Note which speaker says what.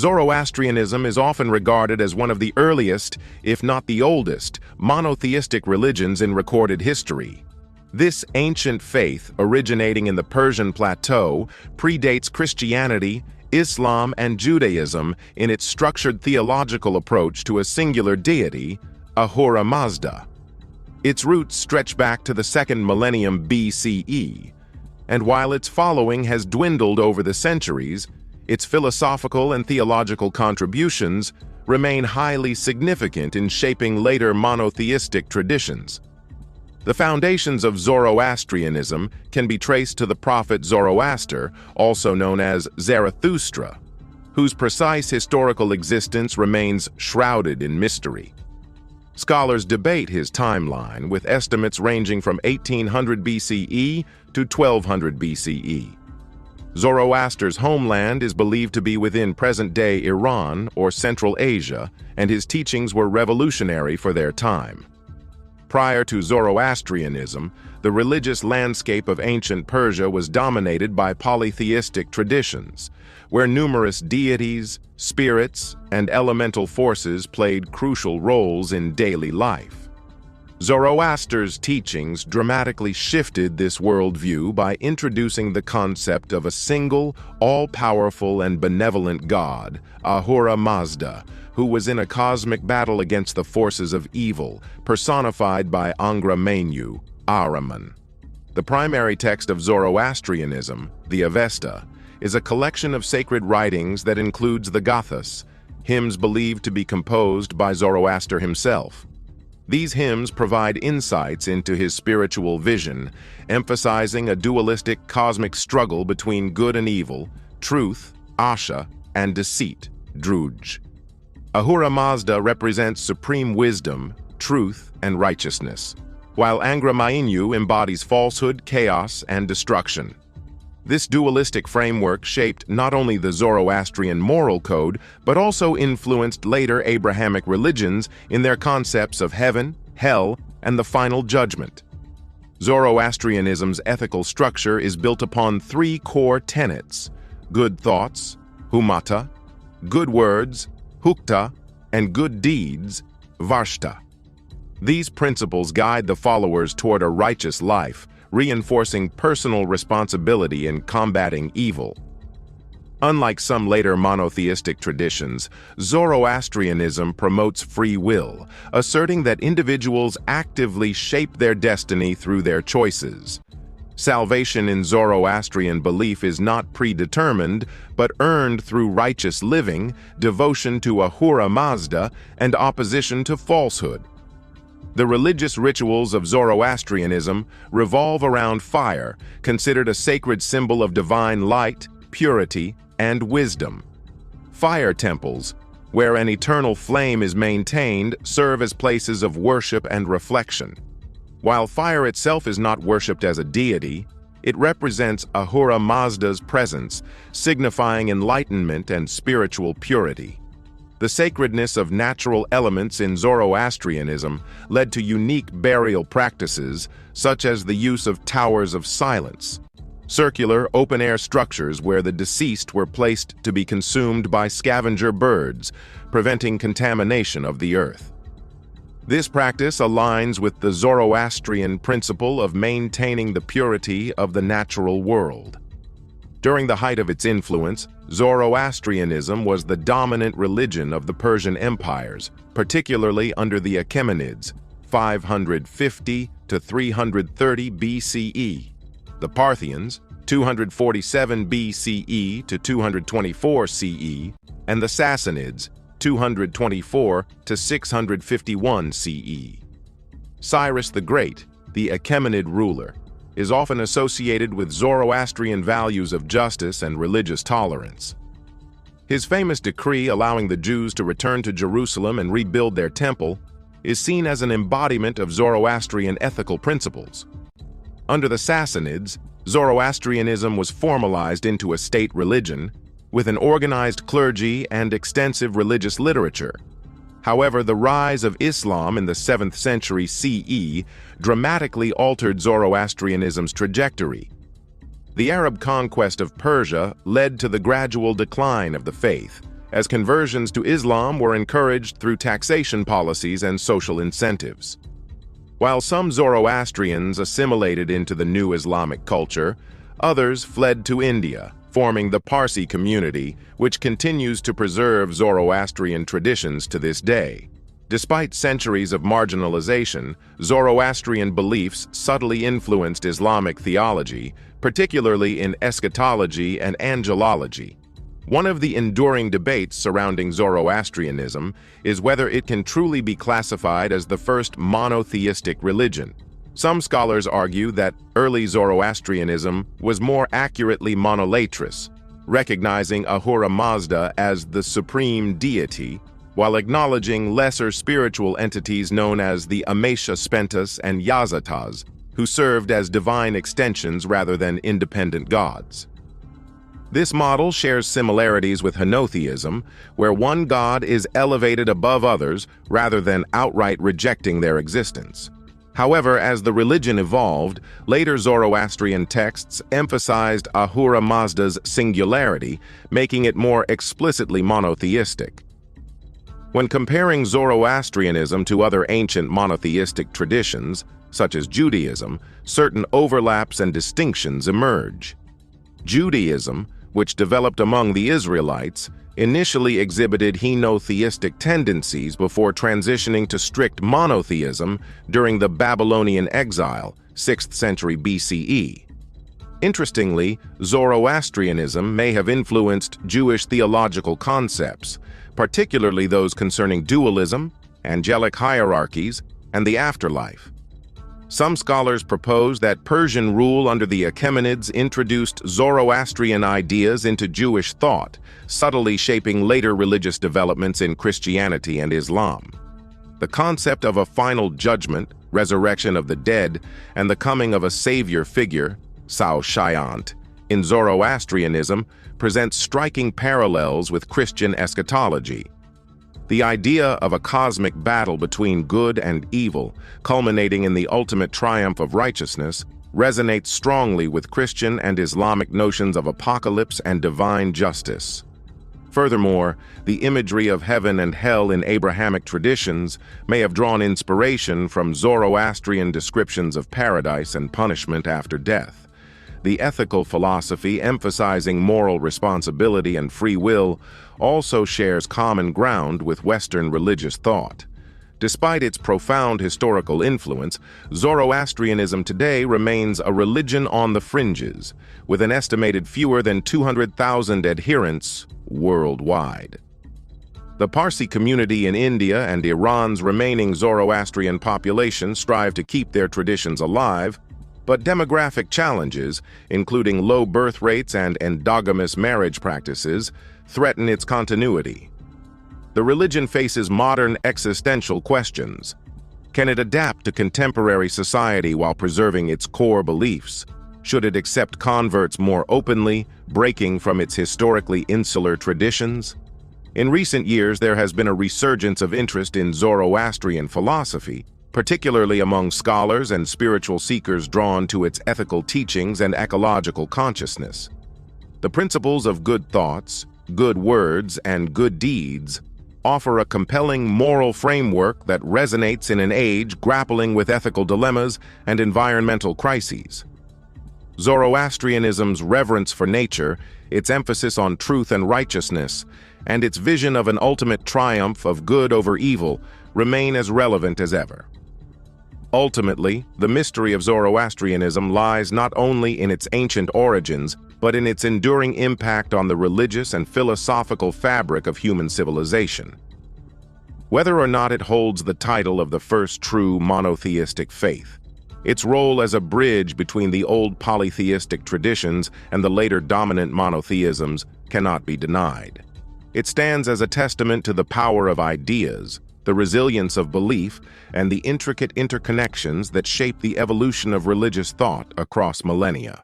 Speaker 1: Zoroastrianism is often regarded as one of the earliest, if not the oldest, monotheistic religions in recorded history. This ancient faith, originating in the Persian plateau, predates Christianity, Islam, and Judaism in its structured theological approach to a singular deity, Ahura Mazda. Its roots stretch back to the 2nd millennium BCE, and while its following has dwindled over the centuries, its philosophical and theological contributions remain highly significant in shaping later monotheistic traditions. The foundations of Zoroastrianism can be traced to the prophet Zoroaster, also known as Zarathustra, whose precise historical existence remains shrouded in mystery. Scholars debate his timeline, with estimates ranging from 1800 BCE to 1200 BCE. Zoroaster's homeland is believed to be within present-day Iran or Central Asia, and his teachings were revolutionary for their time. Prior to Zoroastrianism, the religious landscape of ancient Persia was dominated by polytheistic traditions, where numerous deities, spirits, and elemental forces played crucial roles in daily life. Zoroaster's teachings dramatically shifted this worldview by introducing the concept of a single, all-powerful and benevolent god, Ahura Mazda, who was in a cosmic battle against the forces of evil, personified by Ahura Mazda, Ahriman. The primary text of Zoroastrianism, the Avesta, is a collection of sacred writings that includes the Gathas, hymns believed to be composed by Zoroaster himself. These hymns provide insights into his spiritual vision, emphasizing a dualistic cosmic struggle between good and evil, truth, Asha, and deceit, Druj. Ahura Mazda represents supreme wisdom, truth, and righteousness, while Ahura Mazda embodies falsehood, chaos, and destruction. This dualistic framework shaped not only the Zoroastrian moral code, but also influenced later Abrahamic religions in their concepts of heaven, hell, and the final judgment. Zoroastrianism's ethical structure is built upon 3 core tenets: good thoughts, humata, good words, hukta, and good deeds, varshta. These principles guide the followers toward a righteous life, reinforcing personal responsibility in combating evil. Unlike some later monotheistic traditions, Zoroastrianism promotes free will, asserting that individuals actively shape their destiny through their choices. Salvation in Zoroastrian belief is not predetermined, but earned through righteous living, devotion to Ahura Mazda, and opposition to falsehood. The religious rituals of Zoroastrianism revolve around fire, considered a sacred symbol of divine light, purity, and wisdom. Fire temples, where an eternal flame is maintained, serve as places of worship and reflection. While fire itself is not worshipped as a deity, it represents Ahura Mazda's presence, signifying enlightenment and spiritual purity. The sacredness of natural elements in Zoroastrianism led to unique burial practices, such as the use of towers of silence, circular, open-air structures where the deceased were placed to be consumed by scavenger birds, preventing contamination of the earth. This practice aligns with the Zoroastrian principle of maintaining the purity of the natural world. During the height of its influence, Zoroastrianism was the dominant religion of the Persian empires, particularly under the Achaemenids, 550 to 330 BCE, the Parthians, 247 BCE to 224 CE, and the Sassanids, 224 to 651 CE. Cyrus the Great, the Achaemenid ruler, is often associated with Zoroastrian values of justice and religious tolerance. His famous decree allowing the Jews to return to Jerusalem and rebuild their temple is seen as an embodiment of Zoroastrian ethical principles. Under the Sassanids, Zoroastrianism was formalized into a state religion, with an organized clergy and extensive religious literature. However, the rise of Islam in the 7th century CE dramatically altered Zoroastrianism's trajectory. The Arab conquest of Persia led to the gradual decline of the faith, as conversions to Islam were encouraged through taxation policies and social incentives. While some Zoroastrians assimilated into the new Islamic culture, others fled to India, forming the Parsi community, which continues to preserve Zoroastrian traditions to this day. Despite centuries of marginalization, Zoroastrian beliefs subtly influenced Islamic theology, particularly in eschatology and angelology. One of the enduring debates surrounding Zoroastrianism is whether it can truly be classified as the first monotheistic religion. Some scholars argue that early Zoroastrianism was more accurately monolatrous, recognizing Ahura Mazda as the supreme deity, while acknowledging lesser spiritual entities known as the Amesha Spentas and Yazatas, who served as divine extensions rather than independent gods. This model shares similarities with Monotheism, where one god is elevated above others rather than outright rejecting their existence. However, as the religion evolved, later Zoroastrian texts emphasized Ahura Mazda's singularity, making it more explicitly monotheistic. When comparing Zoroastrianism to other ancient monotheistic traditions, such as Judaism, certain overlaps and distinctions emerge. Judaism, which developed among the Israelites, initially exhibited henotheistic tendencies before transitioning to strict monotheism during the Babylonian exile, 6th century BCE. Interestingly, Zoroastrianism may have influenced Jewish theological concepts, particularly those concerning dualism, angelic hierarchies, and the afterlife. Some scholars propose that Persian rule under the Achaemenids introduced Zoroastrian ideas into Jewish thought, subtly shaping later religious developments in Christianity and Islam. The concept of a final judgment, resurrection of the dead, and the coming of a savior figure, Sao Shayant, in Zoroastrianism presents striking parallels with Christian eschatology. The idea of a cosmic battle between good and evil, culminating in the ultimate triumph of righteousness, resonates strongly with Christian and Islamic notions of apocalypse and divine justice. Furthermore, the imagery of heaven and hell in Abrahamic traditions may have drawn inspiration from Zoroastrian descriptions of paradise and punishment after death. The ethical philosophy, emphasizing moral responsibility and free will, also shares common ground with Western religious thought. Despite its profound historical influence, Zoroastrianism today remains a religion on the fringes, with an estimated fewer than 200,000 adherents worldwide. The Parsi community in India and Iran's remaining Zoroastrian population strive to keep their traditions alive, but demographic challenges, including low birth rates and endogamous marriage practices, threaten its continuity. The religion faces modern existential questions. Can it adapt to contemporary society while preserving its core beliefs? Should it accept converts more openly, breaking from its historically insular traditions? In recent years, there has been a resurgence of interest in Zoroastrian philosophy, particularly among scholars and spiritual seekers drawn to its ethical teachings and ecological consciousness. The principles of good thoughts, good words, and good deeds offer a compelling moral framework that resonates in an age grappling with ethical dilemmas and environmental crises. Zoroastrianism's reverence for nature, its emphasis on truth and righteousness, and its vision of an ultimate triumph of good over evil remain as relevant as ever. Ultimately, the mystery of Zoroastrianism lies not only in its ancient origins, but in its enduring impact on the religious and philosophical fabric of human civilization. Whether or not it holds the title of the first true monotheistic faith, its role as a bridge between the old polytheistic traditions and the later dominant monotheisms cannot be denied. It stands as a testament to the power of ideas, the resilience of belief, and the intricate interconnections that shape the evolution of religious thought across millennia.